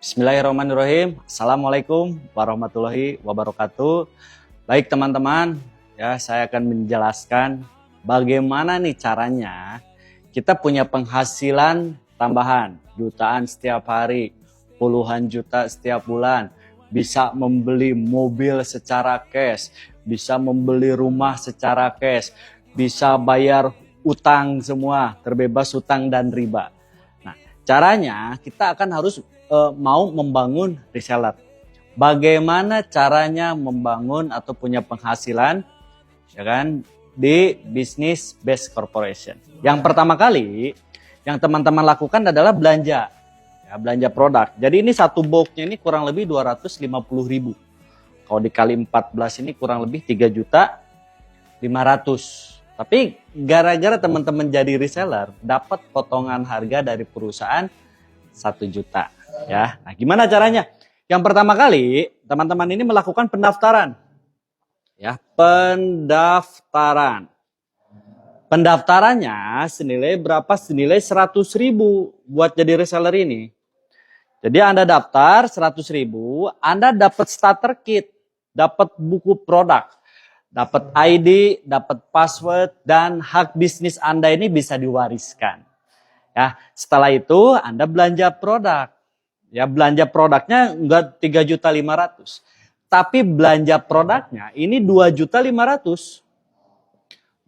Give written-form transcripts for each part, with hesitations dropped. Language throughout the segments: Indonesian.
Bismillahirrahmanirrahim. Assalamualaikum warahmatullahi wabarakatuh. Baik teman-teman, ya saya akan menjelaskan bagaimana nih caranya kita punya penghasilan tambahan jutaan setiap hari, puluhan juta setiap bulan, bisa membeli mobil secara cash, bisa membeli rumah secara cash, bisa bayar utang semua, terbebas utang dan riba. Nah, caranya kita akan harus mau membangun reseller. Bagaimana caranya membangun atau punya penghasilan, ya kan, di bisnis based corporation. Yang pertama kali yang teman-teman lakukan adalah belanja, ya, belanja produk. Jadi ini satu boxnya ini kurang lebih 250.000. Kalau dikali 14 ini kurang lebih 3.500.000. Tapi gara-gara teman-teman jadi reseller, dapat potongan harga dari perusahaan 1 juta. Ya, nah gimana caranya? Yang pertama kali teman-teman ini melakukan pendaftaran. Ya, pendaftaran. Pendaftarannya senilai berapa? Senilai 100.000 buat jadi reseller ini. Jadi Anda daftar 100.000, Anda dapat starter kit, dapat buku produk, dapat ID, dapat password, dan hak bisnis Anda ini bisa diwariskan. Ya, setelah itu Anda belanja produk. Ya, belanja produknya enggak 3.500.000. Tapi belanja produknya ini 2.500.000.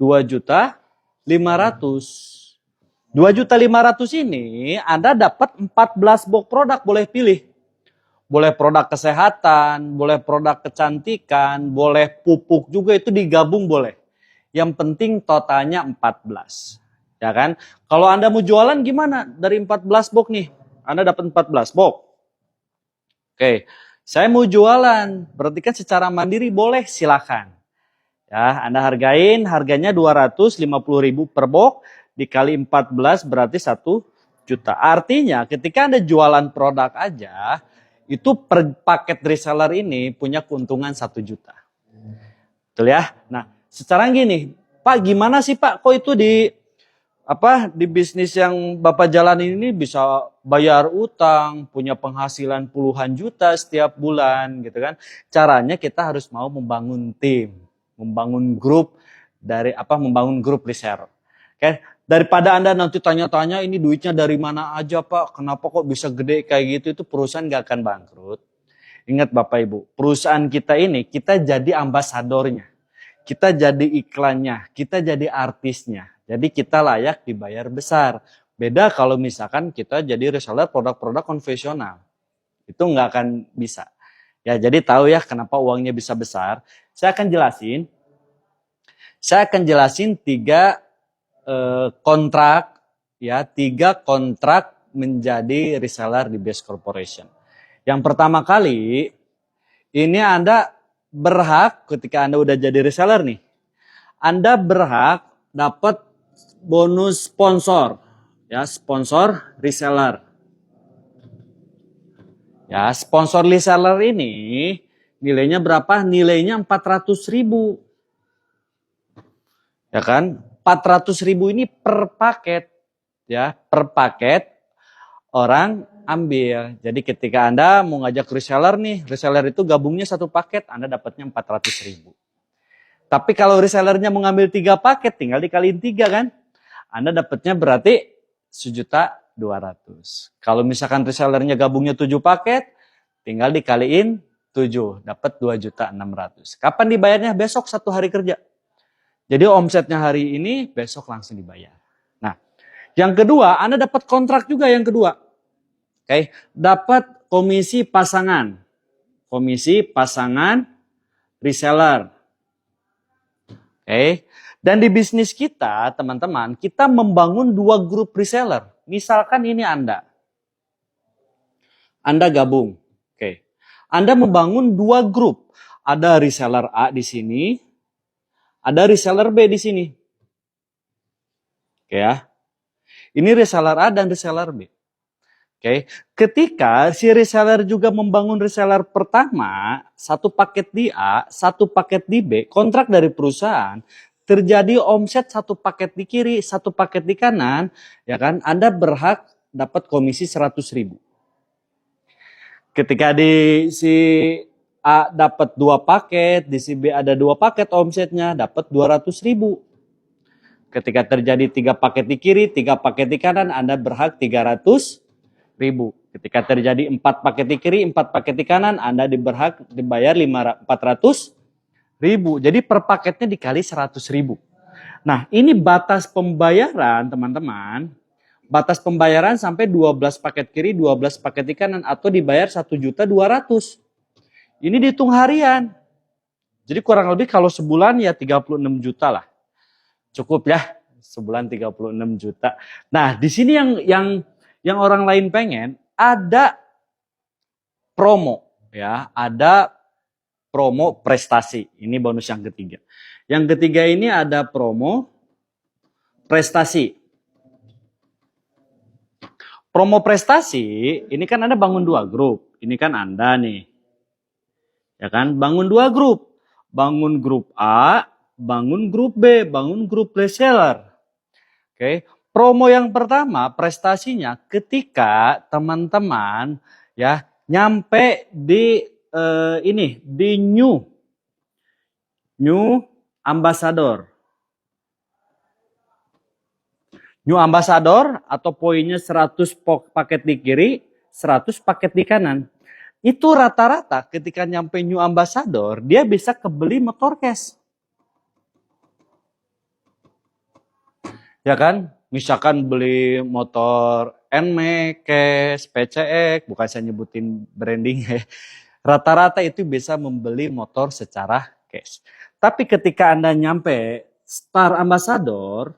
2.500.000. 2.500.000 ini Anda dapat 14 box produk, boleh pilih. Boleh produk kesehatan, boleh produk kecantikan, boleh pupuk juga, itu digabung boleh. Yang penting totalnya 14. Ya kan? Kalau Anda mau jualan gimana? Dari 14 box nih, Anda dapat 14 box. Oke, saya mau jualan, berarti kan secara mandiri boleh, silakan. Ya, Anda harganya 250.000 per box, dikali 14 berarti 1 juta. Artinya ketika Anda jualan produk aja, itu per paket reseller ini punya keuntungan 1 juta. Betul ya? Nah, secara gini, Pak gimana sih Pak, kok itu di bisnis yang Bapak jalanin ini bisa bayar utang, punya penghasilan puluhan juta setiap bulan gitu kan. Caranya kita harus mau membangun tim, membangun grup membangun grup reseller. Oke, daripada Anda nanti tanya-tanya ini duitnya dari mana aja Pak, kenapa kok bisa gede kayak gitu, itu perusahaan gak akan bangkrut. Ingat Bapak Ibu, perusahaan kita ini kita jadi ambasadornya. Kita jadi iklannya, kita jadi artisnya. Jadi kita layak dibayar besar. Beda kalau misalkan kita jadi reseller produk-produk konvensional. Itu nggak akan bisa. Ya, jadi tahu ya kenapa uangnya bisa besar. Saya akan jelasin 3 kontrak, ya, 3 kontrak menjadi reseller di Best Corporation. Yang pertama kali, ini Anda berhak ketika Anda udah jadi reseller nih, Anda berhak dapat bonus sponsor, ya, sponsor reseller. Ya, sponsor reseller ini nilainya berapa? Nilainya 400.000. Ya kan? 400.000 ini per paket, ya, per paket orang ambil. Jadi ketika Anda mau ngajak reseller nih, reseller itu gabungnya 1 paket, Anda dapatnya 400.000. Tapi kalau resellernya mau ngambil 3 paket, tinggal dikaliin 3 kan. Anda dapatnya berarti 1.200.000. Kalau misalkan resellernya gabungnya 7 paket, tinggal dikaliin 7, dapat 2.600.000. Kapan dibayarnya? Besok 1 hari kerja. Jadi omsetnya hari ini, besok langsung dibayar. Nah, yang kedua, Anda dapat kontrak juga yang kedua. Oke, dapat komisi pasangan. Komisi pasangan reseller. Oke, dan di bisnis kita, teman-teman, kita membangun 2 grup reseller. Misalkan ini Anda gabung. Oke, Anda membangun 2 grup. Ada reseller A di sini, ada reseller B di sini. Oke ya, ini reseller A dan reseller B. Oke, ketika si reseller juga membangun reseller pertama, 1 paket di A, 1 paket di B, kontrak dari perusahaan, terjadi omset 1 paket di kiri, 1 paket di kanan, ya kan? Anda berhak dapat komisi 100.000. Ketika di si A dapat 2 paket, di si B ada 2 paket omsetnya, dapat 200.000. Ketika terjadi 3 paket di kiri, 3 paket di kanan, Anda berhak 300.000. Ketika terjadi 4 paket di kiri, 4 paket di kanan, Anda berhak dibayar 400.000. Jadi per paketnya dikali 100.000. Nah, ini batas pembayaran, teman-teman. Batas pembayaran sampai 12 paket kiri, 12 paket di kanan, atau dibayar 1.200.000. Ini dihitung harian. Jadi kurang lebih kalau sebulan ya 36 juta lah. Cukup ya, sebulan 36 juta. Nah, di sini yang orang lain pengen ada promo ya, ada promo prestasi. Ini bonus yang ketiga. Yang ketiga ini ada promo prestasi. Promo prestasi, ini kan Anda bangun 2 grup. Ini kan Anda nih. Ya kan, bangun 2 grup. Bangun grup A, bangun grup B, bangun grup reseller. Oke. Promo yang pertama, prestasinya ketika teman-teman ya nyampe di di new ambassador. New ambassador atau poinnya 100 paket di kiri, 100 paket di kanan. Itu rata-rata ketika nyampe new ambassador, dia bisa kebeli motor cash. Ya kan? Misalkan beli motor NMAX, cash, PCX, bukan saya nyebutin branding ya. Rata-rata itu bisa membeli motor secara cash. Tapi ketika Anda nyampe Star Ambassador,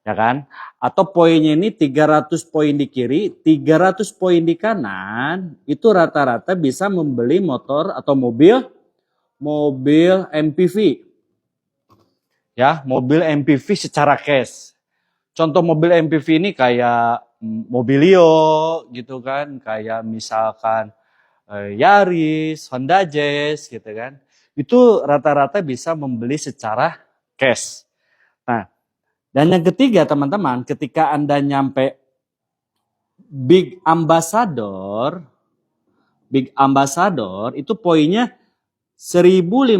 ya kan? Atau poinnya ini 300 poin di kiri, 300 poin di kanan, itu rata-rata bisa membeli motor atau mobil MPV. Ya, mobil MPV secara cash. Contoh mobil MPV ini kayak Mobilio gitu kan, kayak misalkan Yaris, Honda Jazz gitu kan. Itu rata-rata bisa membeli secara cash. Nah, dan yang ketiga teman-teman, ketika Anda nyampe Big Ambassador itu poinnya 1.500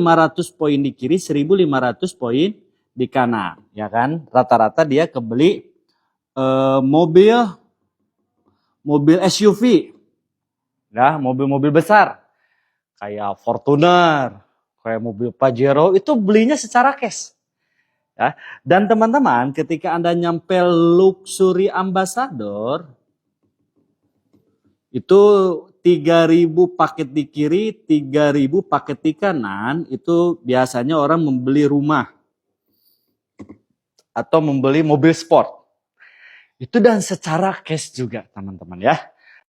poin di kiri, 1.500 poin di kanan, ya kan? Rata-rata dia kebeli mobil SUV, ya, mobil-mobil besar, kayak Fortuner, kayak mobil Pajero, itu belinya secara cash. Ya. Dan teman-teman, ketika Anda nyampe Luxury Ambassador, itu 3.000 paket di kiri, 3.000 paket di kanan, itu biasanya orang membeli rumah atau membeli mobil sport. Itu dan secara cash juga teman-teman ya.